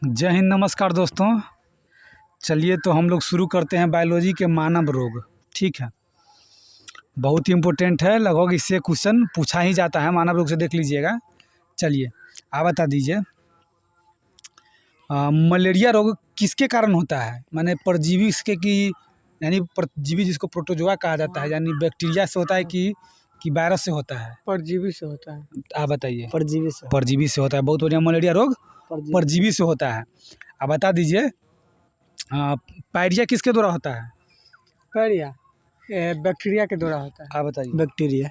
जय हिंद, नमस्कार दोस्तों। चलिए तो हम लोग शुरू करते हैं बायोलॉजी के मानव रोग। ठीक है, बहुत ही इम्पोर्टेंट है, लगभग इससे क्वेश्चन पूछा ही जाता है मानव रोग से, देख लीजिएगा। चलिए आप बता दीजिए, मलेरिया रोग किसके कारण होता है? माने परजीवी इसके की, यानी परजीवी जिसको प्रोटोजोआ कहा जाता है, यानी बैक्टीरिया से होता है कि वायरस से होता है? परजीवी से होता है। आप बताइए। परजीवी से होता है। बहुत बढ़िया, मलेरिया रोग परजीवी से होता है। आप बता दीजिए, पायरिया किसके द्वारा होता है? पायरिया बैक्टीरिया के द्वारा होता है। आप बताइए। बैक्टीरिया।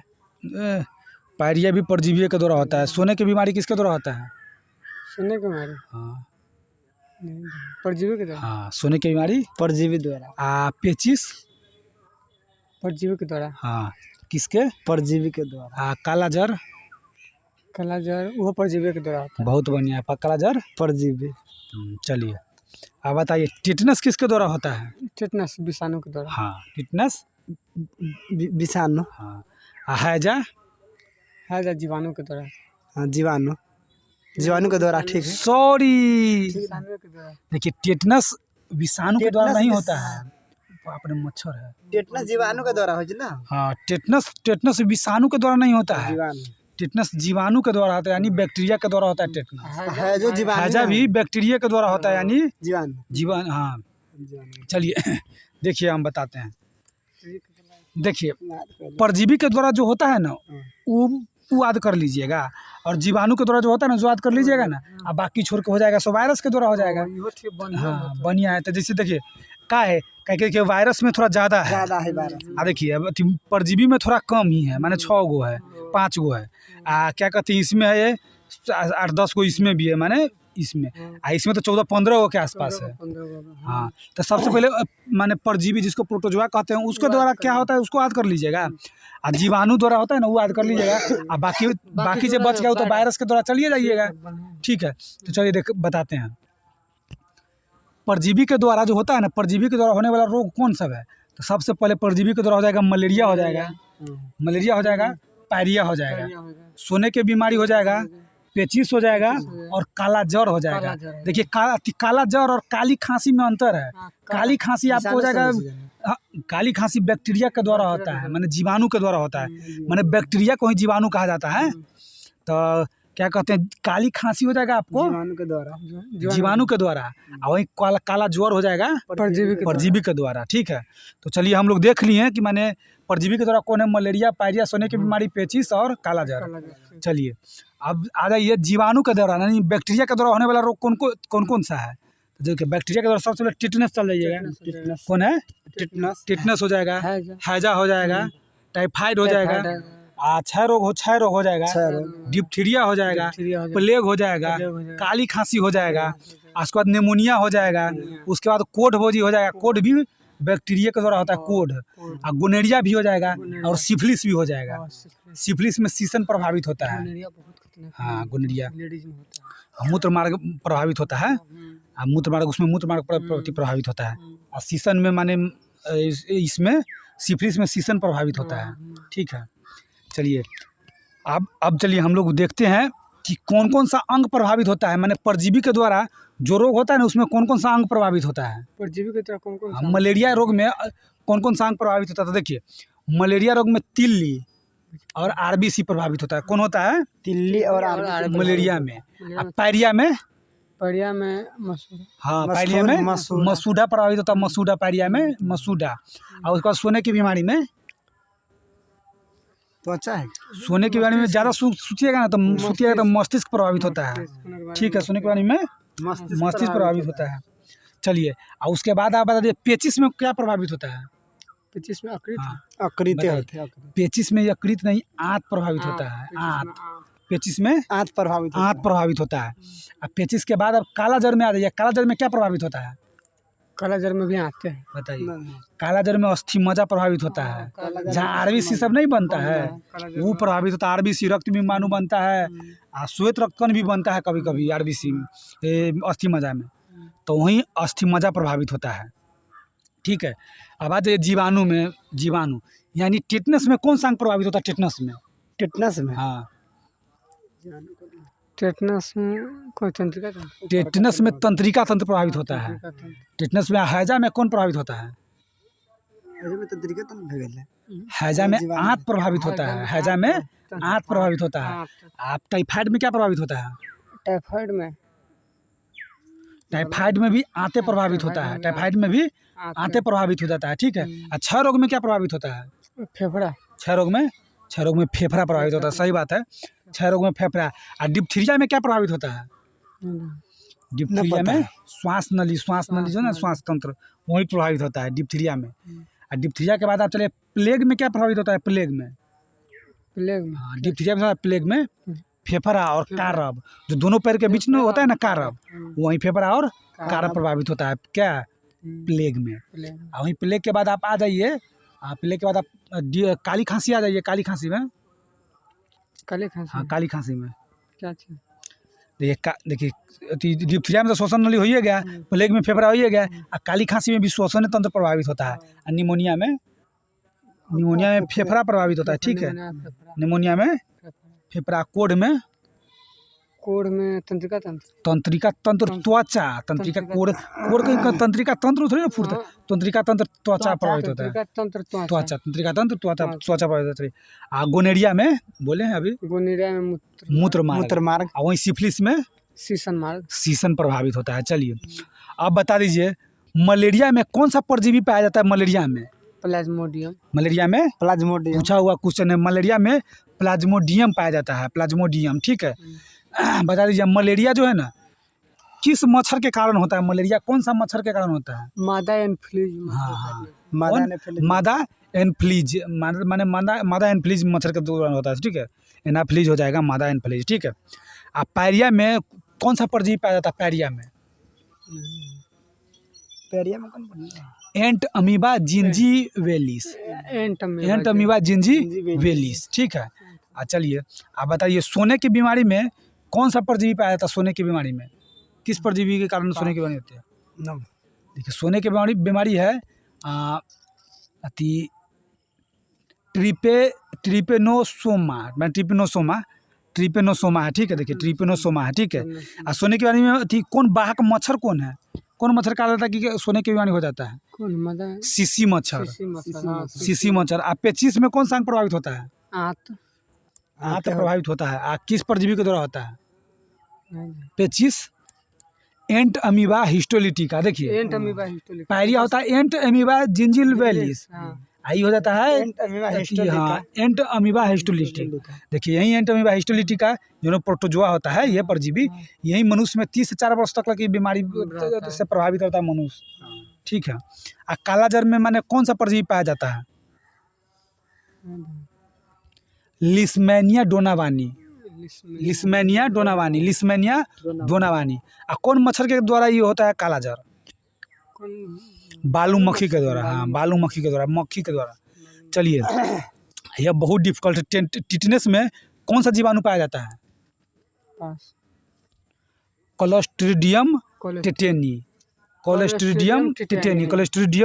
पायरिया भी परजीवी के द्वारा होता है। सोने की बीमारी किसके द्वारा होता है? सोने की बीमारी? हाँ, परजीवी के द्वारा। हाँ, सोने की बीमारी परजीवी द्वारा। पेचिस? परजीवी के द्वारा। हाँ, किसके? परजीवी के द्वारा। काला जर? काला जर वो परजीवी के द्वारा होता है। बहुत बढ़िया, काला जर परजीवी। चलिए आप बताइए, टिटनस किसके द्वारा होता है? टिटनस विषाणु के द्वारा। हाँ, टिटनस विषाणु। हाँ। हैजा? हैजा जीवाणु के द्वारा। हाँ, जीवाणु के द्वारा। ठीक है, सॉरी, विषाणु के द्वारा। देखिए टिटनस विषाणु के द्वारा नहीं होता है। बाप रे, मच्छर है। टिटनस जीवाणु के द्वारा हो ना। हाँ, टिटनस विषाणु के द्वारा नहीं होता है। टिटनस जीवाणु के द्वारा होता है, यानी बैक्टीरिया के द्वारा होता है टिटनस। हैजा भी बैक्टीरिया के द्वारा होता है, यानी जीवाणु। हाँ, चलिए देखिए हम बताते हैं। देखिए, परजीवी के द्वारा जो होता है ना, वो याद कर लीजिएगा, और जीवाणु के द्वारा जो होता है ना, जो याद कर लीजिएगा ना। अब बाकी छोड़ के हो जाएगा, सो वायरस के द्वारा हो जाएगा। हाँ, बढ़िया है। तो जैसे देखिए का है, क्या वायरस में थोड़ा ज़्यादा है। देखिए अब परजीवी में थोड़ा कम ही है, माने 6 गो है, 5 गो है। क्या कहते हैं, इसमें है ये 8-10 गो, इसमें भी है, माने इसमें इसमें तो 14-15 गो के आसपास है। हाँ, तो सबसे पहले माने परजीवी जिसको प्रोटोजोआ कहते हैं, उसके द्वारा क्या होता है उसको याद कर लीजिएगा। और जीवाणु द्वारा होता है ना, वो याद कर लीजिएगा। और बाकी जो बच गया वो तो वायरस के द्वारा चलिए जाइएगा। ठीक है, तो चलिए बताते हैं। परजीवी के द्वारा जो होता है ना, परजीवी के द्वारा होने वाला रोग कौन सा है? तो सबसे पहले परजीवी के द्वारा हो जाएगा मलेरिया, हो जाएगा पायरिया हो जाएगा, सोने की बीमारी हो जाएगा, पेचिस हो जाएगा, और काला जर हो जाएगा। देखिए काला जर और काली खांसी में अंतर है। काली खांसी आपको हो जाएगा, काली खांसी बैक्टीरिया के द्वारा होता है, माने जीवाणु के द्वारा होता है। माने बैक्टीरिया को ही जीवाणु कहा जाता है। तो क्या कहते हैं, काली खांसी हो जाएगा आपको जीवाणु के द्वारा, और वही काला ज्वर हो जाएगा परजीवी के द्वारा। ठीक है, तो चलिए हम लोग देख लिए कि माने परजीवी के द्वारा कौन है? मलेरिया, पायरिया, सोने की बीमारी, पेचिस और काला जर। चलिए अब आ जाइए जीवाणु के द्वारा, यानी बैक्टीरिया के द्वारा होने वाला रोग कौन सा है? तो देखिए बैक्टीरिया के द्वारा सबसे पहले टिटनस चल जाइएगा। कौन है? टिटनस हो जाएगा, हैजा हो जाएगा, टाइफाइड हो जाएगा, क्षय रोग हो जाएगा, डिप्थीरिया हो जाएगा, प्लेग हो जाएगा, काली खांसी हो जाएगा, उसके बाद निमोनिया हो जाएगा, उसके बाद कोढ़ बोजी हो जाएगा। कोढ़ भी बैक्टीरिया के द्वारा होता है, कोढ़। और गोनेरिया भी हो जाएगा, और सिफिलिस भी हो जाएगा। सिफिलिस में सीसन प्रभावित होता है। हाँ, गोनेरिया मूत्र मार्ग प्रभावित होता है, मूत्र मार्ग प्रभावित होता है। और सीसन में माने इसमें सिफिलिस में सीसन प्रभावित होता है। ठीक है, चलिए अब चलिए हम लोग देखते हैं कि कौन सा अंग प्रभावित होता है। माने परजीवी के द्वारा जो रोग होता है ना, उसमें कौन सा अंग प्रभावित होता है? परजीवी के द्वारा कौन मलेरिया रोग में कौन सा अंग प्रभावित होता है? तो देखिए मलेरिया रोग में तिल्ली और आरबीसी प्रभावित होता है। कौन होता है? तिल्ली और आरबीसी मलेरिया में। पायरिया में मसूड़ा। हाँ, पायरिया में मसूड़ा प्रभावित होता है। मसूड़ा, पायरिया में मसूड़ा। और उसके बाद सोने की बीमारी में तो अच्छा है। सोने की बीमारी में ज़्यादा सोचिएगा ना, तो मस्तिष्क प्रभावित होता है। ठीक है, सोने की बीमारी में मस्तिष्क प्रभावित होता है। चलिए, और उसके बाद आप बता दीजिए पेचिस में क्या प्रभावित होता है? पेचिस में पेचिस में यकृत नहीं, आंत प्रभावित होता है। आंत, पेचिस में आंत प्रभावित होता है। अब पेचिस के बाद अब काला जर में आ जाइए। काला जर में क्या प्रभावित होता है? काला जर में भी आते हैं, बताइए। काला जर में अस्थि मज्जा प्रभावित होता है, जहाँ आरबीसी सब नहीं बनता है वो प्रभावित होता है। आरबीसी रक्त विमाणु बनता है, श्वेत रक्तकण भी बनता है कभी कभी आरबीसी अस्थि मज्जा में, तो वहीं अस्थि मज्जा प्रभावित होता है। ठीक है, अब आ जाइए जीवाणु में। जीवाणु यानी टिटनस में कौन सा अंग प्रभावित होता है? टिटनस में टिटनस में हाँ, टेटनस में कोई तंत्रिका तंत्र टेटनस में तंत्रिका तंत्र प्रभावित होता है। तंत्रिका तंत्र। टेटनस में हैजा में कौन प्रभावित होता है? तंत्रिका तंत्र भेल है। हैजा में आंत प्रभावित होता है। हैजा में आंत प्रभावित होता है। आप टाइफाइड में क्या प्रभावित होता है? टाइफाइड में टाइफाइड में भी आंतें प्रभावित होता है। टाइफाइड में भी आंतें प्रभावित हो जाता है। ठीक है। छह रोग में क्या प्रभावित होता है? फेफड़ा छह रोग में फेफड़ा प्रभावित होता है। सही बात है। छह रोग में फेफड़ा। और डिप्थीरिया में क्या प्रभावित होता है? डिप्थीरिया में श्वास नली जो ना श्वास तंत्र वही प्रभावित होता है डिप्थीरिया में। और डिप्थीरिया के बाद आप चले प्लेग में क्या प्रभावित होता है? प्लेग में हाँ डिप्थीरिया में प्लेग में फेफड़ा और कारब जो दोनों पैर के बीच में होता है ना कारब, वहीं फेफड़ा और कारब प्रभावित होता है क्या? प्लेग में। और वहीं प्लेग के बाद आप आ जाइए। प्लेग के बाद आप काली खांसी आ जाइए। काली खांसी में हाँ काली खांसी में क्या चीज? देखिए डिप्थीरिया में तो श्वसन नली हो ही गया, प्लेग में फेफड़ा हो ही गया, और काली खांसी में भी श्वसन तंत्र प्रभावित होता है। और निमोनिया में फेफड़ा प्रभावित होता है। ठीक है। निमोनिया में फेफड़ा। कोढ़ में तंत्रिका तंत्र त्वचा तंत्रिका कोढ़ का तंत्रिका तंत्र थोड़ी ना फूटता है। तंत्रिका तंत्र त्वचा प्रभावित होता है। त्वचा तंत्रिका तंत्र त्वचा प्रभावित होता है। गोनेरिया में बोले हैं अभी गोनेरिया में मूत्र मार्ग। और वहीं सिफिलिस में शीशन प्रभावित होता है। चलिए अब बता दीजिए मलेरिया में कौन सा परजीवी पाया जाता है? मलेरिया में प्लाज्मोडियम पूछा हुआ क्वेश्चन है। मलेरिया में प्लाज्मोडियम पाया जाता है। प्लाज्मोडियम। ठीक है। बता दीजिए मलेरिया जो है ना किस मच्छर के कारण होता है? मलेरिया कौन सा मच्छर के कारण होता है? मादा एनफ्लूएंजा मादा एनफ्लूएंजा मच्छर के दौरान होता है। ठीक है। एनाफ्लीज हो जाएगा मादा एनफ्लूएंजा। ठीक है। अब पायरिया में कौन सा परजीवी पाया जाता है? पायरिया में कौन? एंट अमीबा जिंजीवेलिस। एंट अमीबा जिंजीवेलिस। ठीक है। चलिए आप बताइए सोने की बीमारी में कौन सा परजीवी पाया जाता है? सोने की बीमारी में किस परजीवी के कारण सोने की बीमारी होती है? देखिए सोने की बीमारी है ट्रिपेनोसोमा है। ठीक है। देखिए ट्रिपेनोसोमा है। ठीक है। और सोने की बीमारी में कौन वाहक मच्छर कौन है? कौन मच्छर कहा जाता है कि सोने की बीमारी हो जाता है? सीसी मच्छर। सीसी मच्छर। और पेचिस में कौन सा अंग प्रभावित होता है? आंत प्रभावित होता है। किस परजीवी के द्वारा होता है? पेचिस एंट अमीबा हिस्टोलिटिका। देखिए पायरिया होता है एंट अमीबा जिंजीवेलिस। आई हो जाता है एंट अमीबा हिस्टोलिटिका। देखिए यही एंट अमीबा हिस्टोलिटिका जो प्रोटोजोआ होता है ये परजीवी यही मनुष्य में 30 से 4 वर्ष तक की बीमारी से प्रभावित होता है मनुष्य। ठीक है। और कालाजार में माने कौन सा परजीवी पाया जाता है? लिस्मेनिया डोनावानी। और कौन मच्छर के द्वारा ये होता है कालाजार? बालू मक्खी के द्वारा। हाँ बालू मक्खी के द्वारा। चलिए यह बहुत डिफिकल्ट है। टिटनेस में कौन सा जीवाणु पाया जाता है? क्लोस्ट्रीडियम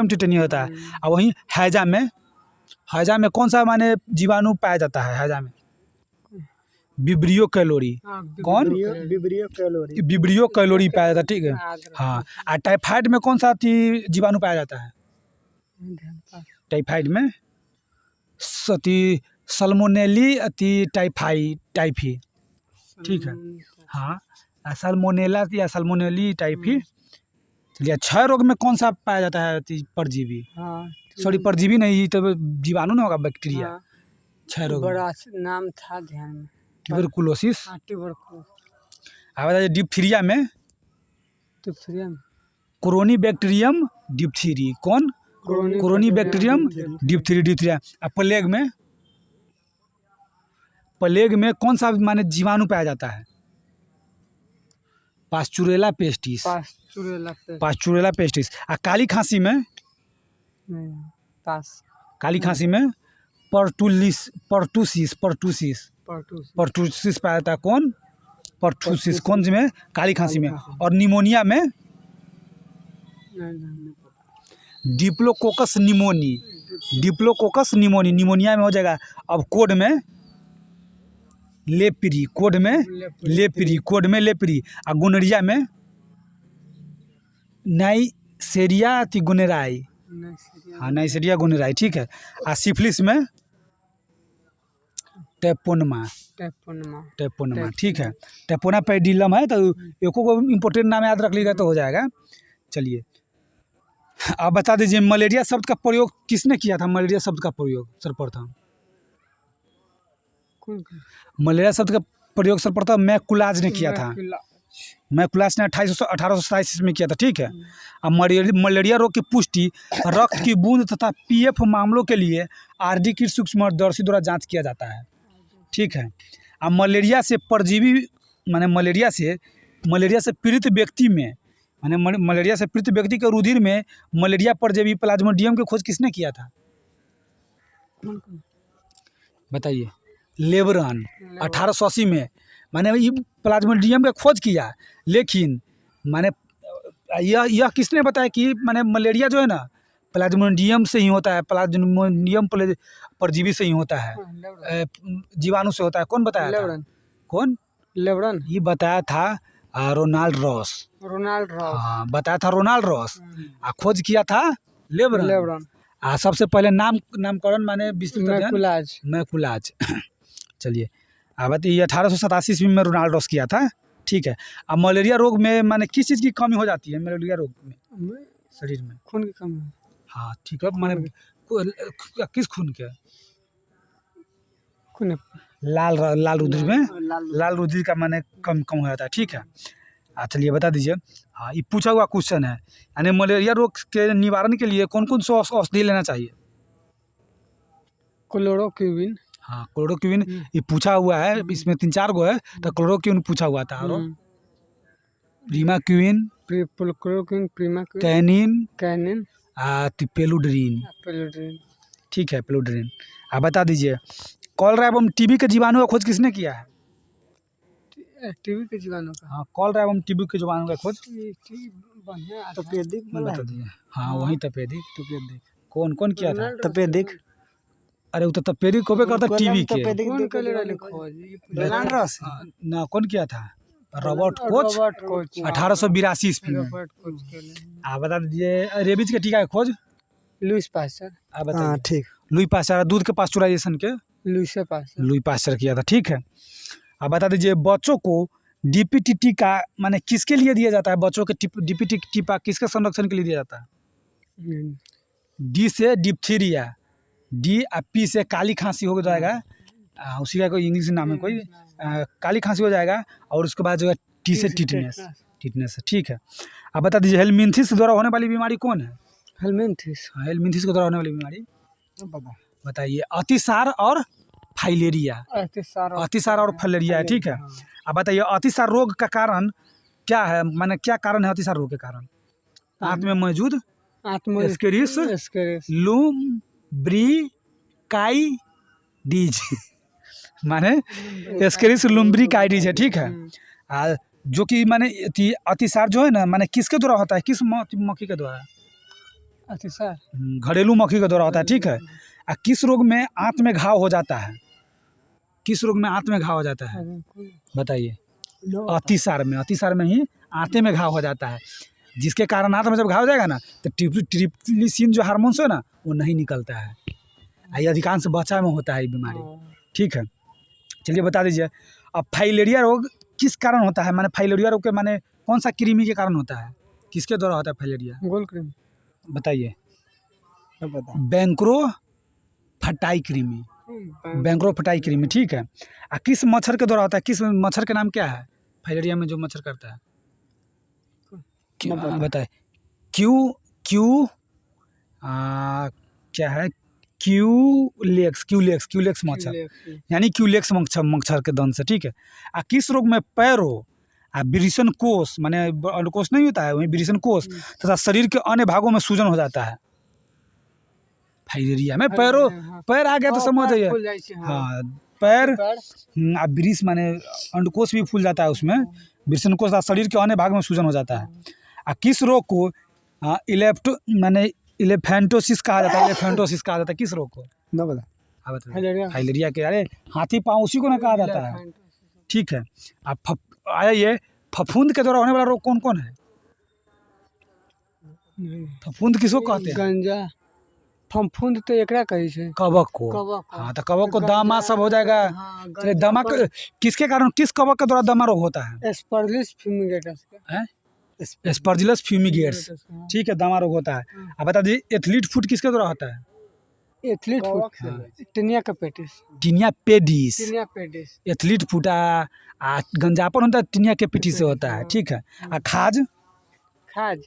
टेटेनी होता है। और वहीं हैजा में कौन सा माने जीवाणु पाया जाता है? हैजा में विब्रियो कैलोरी। कौन? विब्रियो कैलोरी पाया जाता है। ठीक है। हाँ। और टाइफाइड में कौन सा जीवाणु पाया जाता है? टाइफाइड में सल्मोनेली टाइफी। ठीक है। हाँ सल्मोनेला या सल्मोनेली टाइफी। चलिए 6 रोग में कौन सा पाया जाता है परजीवी? सॉरी परजीवी नहीं तो जीवाणु ना होगा बैक्टीरिया। 6 रोग बड़ा नाम था ध्यान में। ट्यूबरकुलोसिस। अब बताइए डिप्थीरिया में कोरोनी बैक्टीरियम डिप्थीरी। कौन? कोरोनी बैक्टीरियम डिप्थीरिया। अब प्लेग में कौन सा माने जीवाणु पाया जाता है? Pasteurella pestis. और काली खांसी में पर्टूसिस पाया जाता है। कौन? पर्टूसिस। कौन सी में? काली खांसी में। और निमोनिया में डिप्लोकोकस निमोनिया में हो जाएगा। अब कोड में लेप्री, कोड में लेप्री, कोड में लेप्री। आ गोनरिया में नाइसेरिया थी गोनेराई, हाँ नाइसेरिया गोनेराई, ठीक है। आ सिफिलिस में टेपोनमा, टेपोनमा, ठीक है। टेपोना पैडिलम है, तो एको को इम्पोर्टेंट नाम याद रख लीजिएगा तो हो जाएगा। चलिए अब बता दीजिए मलेरिया शब्द का प्रयोग किसने किया था? मलेरिया शब्द का प्रयोग सर्वप्रथम, मलेरिया शब्द का प्रयोग सर्वप्रथम मैकुलाज ने किया था। मैकुलाज ने 1827 में किया था, ठीक है। अब मलेरिया रोग की पुष्टि रक्त की बूंद तथा पीएफ मामलों के लिए आरडी किट सूक्ष्मदर्शी द्वारा जांच किया जाता है, ठीक है। अब मलेरिया से परजीवी माने मलेरिया से पीड़ित व्यक्ति में माने मलेरिया से पीड़ित व्यक्ति के रुधिर में मलेरिया परजीवी प्लाज्मोडियम की खोज किसने किया था? बताइए। लेबरन 1880 में माने ये प्लाज्मोडियम का खोज किया, लेकिन माने यह किसने बताया कि माने मलेरिया जो है ना प्लाज्मोडियम से ही होता है, प्लाज्मोडियम परजीवी से ही होता है, जीवाणु से होता है। कौन बताया था? कौन? लेबरन, ये बताया था रोनाल्ड रॉस। हाँ बताया था रोनाल्ड रॉस। आ खोज किया था लेबरन। सबसे पहले नामकरण माने विस्तृत मैकुलाज। चलिए अब बताइए 1887 ईस्वी में रोनाल्ड रॉस किया था, ठीक है। अब मलेरिया रोग में माने किस चीज़ की कमी हो जाती है? मलेरिया रोग में शरीर में खून की कमी। हाँ ठीक है, माने किस खून के? खून लाल रुधिर में, लाल रुधिर का माने कम हो जाता है, ठीक है। चलिए बता दीजिए। हाँ ये पूछा हुआ क्वेश्चन है, यानी मलेरिया रोग के निवारण के लिए कौन कौन सा औषधि लेना चाहिए? क्लोरोक्विन। हाँ क्लोरोक्विन ये पूछा हुआ है, इसमें 3-4 गो है, तो क्लोरोक्विन पूछा हुआ था। और प्रीमाक्विन, कैनिन, पेलुड्रीन, ठीक है पेलुड्रीन। आप बता दीजिए कॉलरा एवं टीबी के जीवाणु का खोज किसने किया है? टीबी के जीवाणु का? हाँ कॉलरा एवं टीबी के जीवाणु का खोज तपेदिक बता दीजिए। हाँ वही तपेदिक। कौन किया था? तपेदिक। अरे वो तो तपेदिक होबे करता टीबी के। ना कौन किया था? रॉबर्ट कोच 1882 ईस्वी में। आप बता दीजिए रेबीज के टीका का खोज? Lewis pasture. आप बताइए। ठीक। लुई पास्चर दूध के पास्चुराइजेशन के लुई पास्चर किया था, ठीक है। अब बता दीजिए बच्चों को डीपीटी टीका माने किसके लिए दिया जाता है? बच्चों के डीपीटी टीका किसके संरक्षण के लिए दिया जाता है? डी से डिप्थीरिया, डी और पी से काली खांसी हो जाएगा, उसी का कोई इंग्लिश नाम है कोई, काली खांसी हो जाएगा। और उसके बाद जो है टी से टिटनेस है, ठीक है। अब बता दीजिए हेलमिंथिस द्वारा होने वाली बीमारी कौन है? हेलमिंथिस के द्वारा होने वाली बीमारी बताइए। अतिसार और फाइलेरिया, अतिसार और फाइलेरिया है, ठीक है। अब बताइए अतिसार रोग का कारण क्या है? माने क्या कारण है अतिसार रोग के कारण? आंत में मौजूद एस्केरिस लुम्ब्रिकाइडिज माने एस्केरिस लुम्ब्रिकाइडिज है, ठीक है। जो कि माने अतिसार जो है ना माने किसके द्वारा होता है? किस मक्खी के द्वारा? अतिसार घरेलू मक्खी के द्वारा होता है, ठीक है। किस रोग में आंत में घाव हो जाता है? किस रोग में आंत में घाव हो जाता है बताइए? अतिसार में ही आंते में घाव हो जाता है, जिसके कारण आंत में जब घाव हो जाएगा ना तो ट्रिप्लिसिन जो हार्मोन्स है ना वो नहीं निकलता है। ये अधिकांश बच्चा में होता है ये बीमारी, ठीक है। चलिए बता दीजिए अब फाइलेरिया रोग किस कारण होता है? माने फाइलेरिया रोग के माने कौन सा कृमि के कारण होता है? किसके द्वारा होता है फाइलेरिया? गोल कृमि। बताइए। बैंक्रोफटाई कृमि, बैंक्रोफटाई कृमि, ठीक है। किस मच्छर के द्वारा होता है? किस मच्छर का नाम क्या है फाइलेरिया में जो मच्छर करता है? बताए। क्या है? क्यूलेक्स मच्छर, यानी क्यूलेक्स मच्छर के दंश से, ठीक है। किस रोग में पैरो विरिसन कोष माने अंडकोष नहीं होता है वही विरिसन कोष तथा शरीर के अन्य भागों में सूजन हो जाता है? फाइलेरिया में पैर आ गया तो समझ जाइए। हाँ पैर विरिस माने अंडकोष भी फूल जाता है, उसमें विरिसन कोष शरीर के अन्य भाग में सूजन हो जाता है। किस रोग को इलेफेंटोसिस कहा जाता है? किस रोग को? आप बताइए। फाइलेरिया फाइलेरिया के, अरे हाथी पाँव उसी को ना कहा जाता है। ठीक है, आप आया ये फफूंद के द्वारा होने वाला रोग कौन कौन है? फफूंद किसको कहते हैं? गंजा फफूंद तो एकरा कही छे। कवक को। कवक को। हाँ, तो कवक को दमा सब हो जाएगा। हाँ, चलिए, दमा किसके कारण, किस कवक के द्वारा दमा रोग होता है? एस्परजिलस फ्यूमिगेटस का। हैं? एस्परजिलस फ्यूमिगेट्स। हाँ। ठीक है, दमा रोग होता है। अब बता दीजिए एथलीट फुट किसके द्वारा होता है? एथलीट फुट टिनिया का pedis. Tinea pedis. Tinea pedis. Athlete foot आ गंजापन होता है टीनिया के पेटी से होता है। ठीक है, आ खाज खाज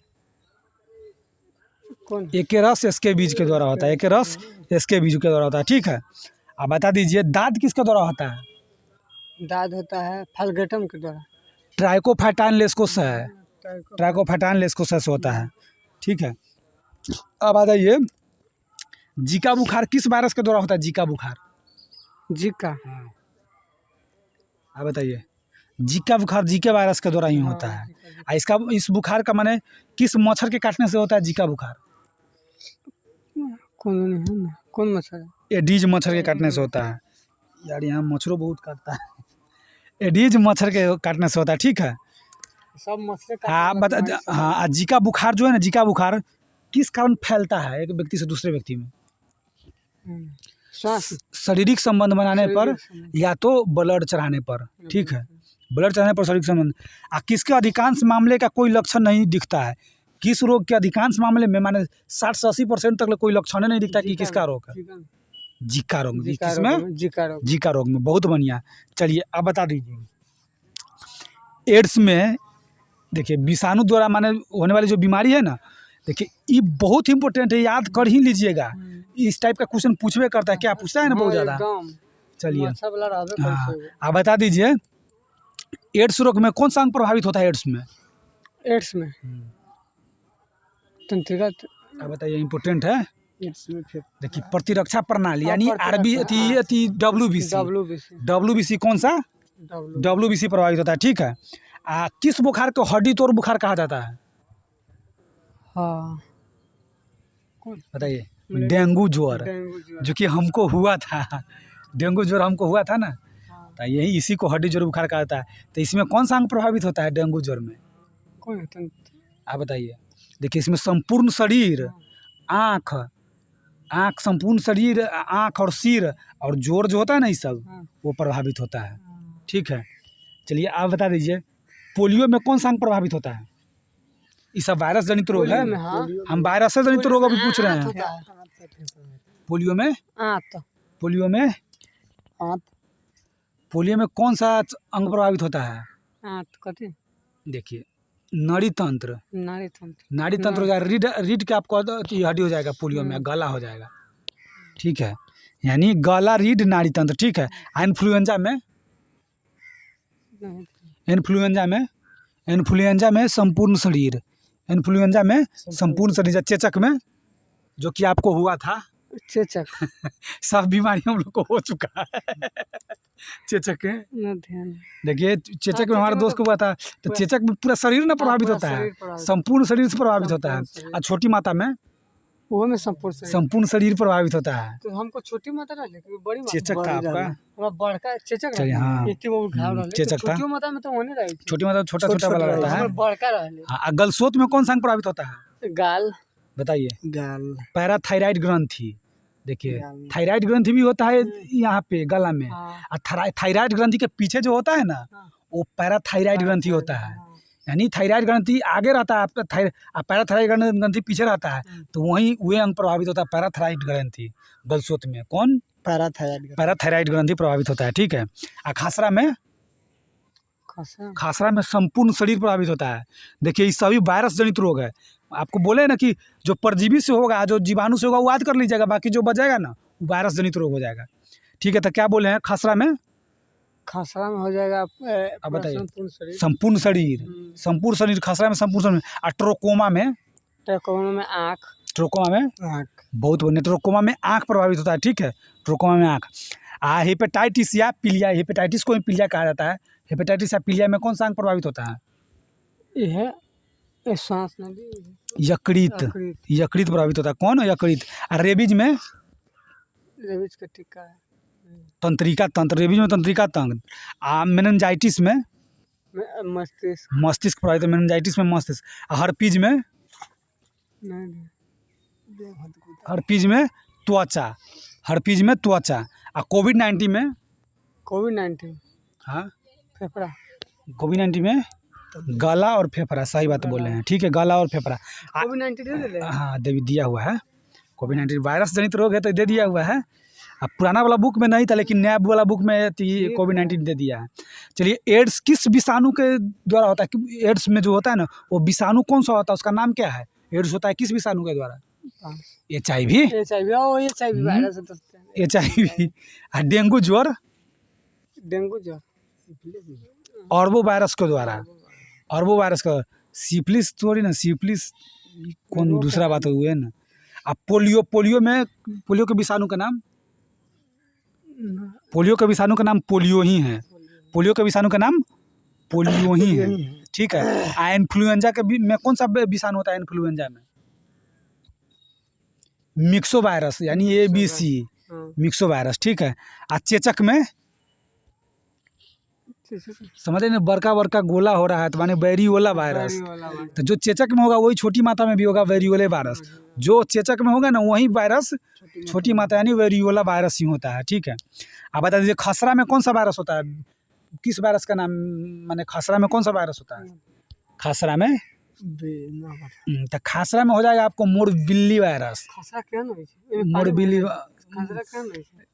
कौन? एक रस इसके बीज के द्वारा होता है। एक रस इसके बीज के द्वारा होता है। ठीक है, अब बता दीजिए दाद किसके द्वारा होता है? दाद होता है फाल्गेटम के द्वारा। ट्राइकोफैटान लेस्कोस है। ट्राइकोफैटान लेस्कोस से होता है। ठीक है, अब आ जाइए जीका बुखार किस वायरस के द्वारा होता है? जीका बुखार। जीका। आप बताइए। जीका बुखार जीके वायरस के द्वारा ही होता है। इस बुखार का माने किस मच्छर के काटने से होता है जीका बुखार? कौन नहीं है ना, कौन मच्छर है? एडीज मच्छर के काटने से होता है। यार यहाँ मच्छरों बहुत काटता है। एडीज मच्छर के काटने से होता है। ठीक है, सब मच्छर हाँ बता। हाँ, जीका बुखार जो है ना, जीका बुखार किस कारण फैलता है एक व्यक्ति से दूसरे व्यक्ति में? श्वास। शारीरिक संबंध बनाने पर या तो ब्लड चढ़ाने पर। ठीक है, ब्लड चढ़ाने पर शारीरिक संबंध। किसके अधिकांश मामले का कोई लक्षण नहीं दिखता है? किस रोग के अधिकांश मामले में माने 60 से 80% तक कोई लक्षण नहीं दिखता कि किसका रोग है? जीका रोग में। किसमें? जीका रोग में। बहुत बढ़िया। चलिए अब बता दीजिए एड्स में देखिए विषाणु द्वारा माने होने वाली जो बीमारी है ना, देखिए ये बहुत इंपॉर्टेंट है, याद कर ही लीजिएगा। इस टाइप का क्वेश्चन पूछवे करता है, क्या पूछता है ना बहुत ज़्यादा। चलिए हाँ, आप बता दीजिए एड्स रोग में कौन सा अंग प्रभावित होता है? एड्स में तंत्रिका। आप बताइए, इम्पोर्टेंट है। एड्स में फिर देखिए प्रतिरक्षा प्रणाली यानी WBC कौन सा? WBC प्रभावित होता है। ठीक है, किस बुखार को हड्डी तोड़ बुखार कहा जाता है? हाँ बताइए। डेंगू ज्वर, जो कि हमको हुआ था। डेंगू ज्वर हमको हुआ था ना, तो यही इसी को हड्डी ज्वर बुखार कहा जाता है। तो इसमें कौन सा अंग प्रभावित होता है डेंगू ज्वर में? कौन? आप बताइए। देखिए इसमें संपूर्ण शरीर, आँख संपूर्ण शरीर, आँख और सिर और जोर जो होता है ना, ये सब वो प्रभावित होता है। ठीक है, चलिए आप बता दीजिए पोलियो में कौन सा अंग प्रभावित होता है? ये सब वायरस जनित रोग है। हम वायरस से जनित रोग अभी पूछ रहे हैं। पोलियो में पोलियो में कौन सा अंग प्रभावित होता है? देखिए नाड़ी तंत्र हो जाएगा। रीढ़ के आपको हड्डी हो जाएगा पोलियो में, गला हो जाएगा। ठीक है, यानी गला, रीढ़, नाड़ी तंत्र। ठीक है, इन्फ्लुएंजा में संपूर्ण शरीर। इन्फ्लुएंजा में संपूर्ण शरीर। चेचक में जो कि आपको हुआ था। चेचक सब बीमारी हम लोग को हो चुका है। चेचक देखिए चेचक में हमारे दोस्त को हुआ था, तो चेचक में पूरा शरीर ना प्रभावित होता है, संपूर्ण शरीर से प्रभावित होता है। और छोटी माता में वो में संपूर्ण शरीर प्रभावित होता है। तो हमको छोटी माता ना, लेकिन बड़ी चेचक का आपका बड़का चेचक। चलिए हाँ, चेचक था। छोटी माता में तो होने रही, छोटी माता छोटा छोटा वाला रहता है। बड़का रहले। हाँ, गलसोत में कौन सा अंग प्रभावित होता है? गाल। बताइए। गाल। पैराथायराइड ग्रंथि। देखिए थायराइड ग्रंथि भी होता है यहाँ पे गला में। और थायराइड ग्रंथि के पीछे जो होता है ना, वो पैराथायराइड ग्रंथि होता है। यानी थायराइड ग्रंथि आगे रहता है आपका, पैराथायराइड ग्रंथि पीछे रहता है, तो वहीं वह अंग प्रभावित होता है पैराथायराइड ग्रंथि। गलसोत में कौन? पैराथायराइड ग्रंथि प्रभावित होता है। ठीक है, और खासरा में संपूर्ण शरीर प्रभावित होता है। देखिए ये सभी वायरस जनित रोग है। आपको बोले ना कि जो परजीवी से होगा, जो जीवाणु से होगा वो याद कर लीजिएगा, बाकी जो बचेगा ना वो वायरस जनित रोग हो जाएगा। ठीक है, तो क्या बोले हैं? खासरा में हो जाएगा। अब बताइए। संपूर्ण शरीर खासरा में संपूर्ण शरीर। और ट्रोकोमा में आँख। बहुत बढ़िया। ट्रोकोमा में आँख प्रभावित होता है। ठीक है, ट्रोकोमा में आँख। हेपेटाइटिस या पीलिया, हेपेटाइटिस को पीलिया कहा जाता है। हेपेटाइटिस या पीलिया में कौन सा अंग प्रभावित होता है? यह सांस नली। यकृत प्रभावित होता है। कौन? यकृत। और रेबीज में रेबीज का टीका है। तंत्रिका तंत्र, रेबीज में तंत्रिका तंत्र, मेनिनजाइटिस में मस्तिष्क मस्तिष्क प्रभावित, मेनिनजाइटिस में मस्तिष्क, हर्पीज में नहीं हर्पीज में त्वचा, हर्पीज में त्वचा, और कोविड-19 में कोविड-19 हाँ फेफड़ा कोविड-19 में गला और फेफड़ा, सही बात बोल रहे हैं, ठीक है, गला और फेफड़ा। कोविड-19 दे दे हाँ दिया हुआ है, कोविड-19 वायरस जनित रोग है तो दे दिया हुआ है। अब पुराना वाला बुक में नहीं था, लेकिन नया वाला बुक में कोविड-19 दे दिया है। चलिए, एड्स किस विषाणु के द्वारा होता है? एड्स में जो होता है ना, वो विषाणु कौन सा होता है, उसका नाम क्या है? एड्स होता है किस विषाणु के द्वारा? HIV वायरस HIV, डेंगू ज्वर ऑर्बो वायरस के द्वारा, ऑर्बो वायरस का, सिफिलिस थोड़ी ना, सिफिलिस कौन दूसरा बात हुई है ना। अब पोलियो के विषाणु का नाम, पोलियो के विषाणु का नाम पोलियो ही है, पोलियो के विषाणु का नाम पोलियो ही है, ठीक है। इन्फ्लुएंजा के में कौन सा विषाणु होता है? इन्फ्लुएंजा में मिक्सो वायरस, यानी ABC मिक्सो वायरस, ठीक है। और चेचक में समझे ना, बड़का गोला हो रहा है तो माने वेरियोला वायरस, तो जो चेचक में होगा वही छोटी मात्रा में भी होगा वेरियोले वायरस, जो चेचक में होगा ना वही वायरस छोटी मात्रा यानी वेरियोला वायरस ही होता है, ठीक है। अब बता दीजिए खसरा में कौन सा वायरस होता है? किस वायरस का नाम, माने खसरा में कौन सा वायरस होता है? खसरा में तो खसरा में हो जाएगा आपको मोरबिल्ली वायरस, मोरबिल्ली,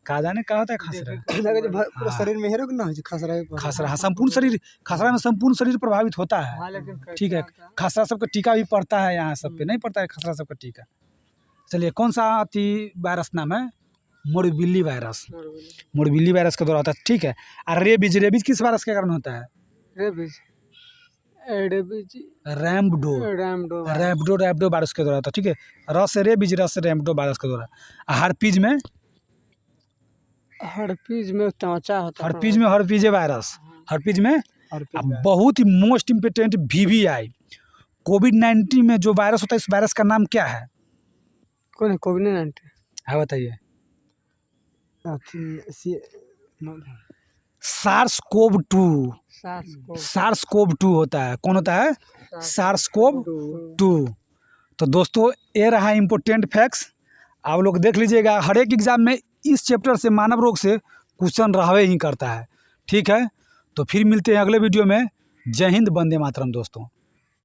का जाने क्या होता है खसरा? पूरा शरीर में हेरो ना हो खसरा खसरा, हाँ संपूर्ण शरीर, खसरा में संपूर्ण शरीर प्रभावित होता है, ठीक है। खसरा सबका टीका भी पड़ता है, यहाँ सब पे नहीं पड़ता है खसरा सबका टीका। चलिए, कौन सा वायरस नाम है? मोरबिल्ली वायरस, मोरबिल्ली वायरस के द्वारा होता है, ठीक है। और रेबीज, रेबीज किस वायरस के कारण होता है? रैम्बडो वायरस के द्वारा होता है, ठीक है। रस रेबीज, रस रैम्बडो वायरस के द्वारा। हर्पीज में त्वचा होता है, हर्पीज में हर्पीज वायरस, हर्पीज में बहुत ही मोस्ट इम्पोर्टेंट VVI। कोविड-19 में जो वायरस होता है, इस वायरस का नाम क्या है? कौन है कोविड-19? है बताइए। SARS-CoV-2, SARS-CoV-2 होता है। कौन होता है? SARS-CoV-2। तो दोस्तों, ये रहा इम्पोर्टेंट फैक्ट्स, आप लोग देख लीजिएगा। हर एक एग्जाम में इस चैप्टर से, मानव रोग से क्वेश्चन रहवे ही करता है, ठीक है। तो फिर मिलते हैं अगले वीडियो में। जय हिंद, वंदे मातरम दोस्तों।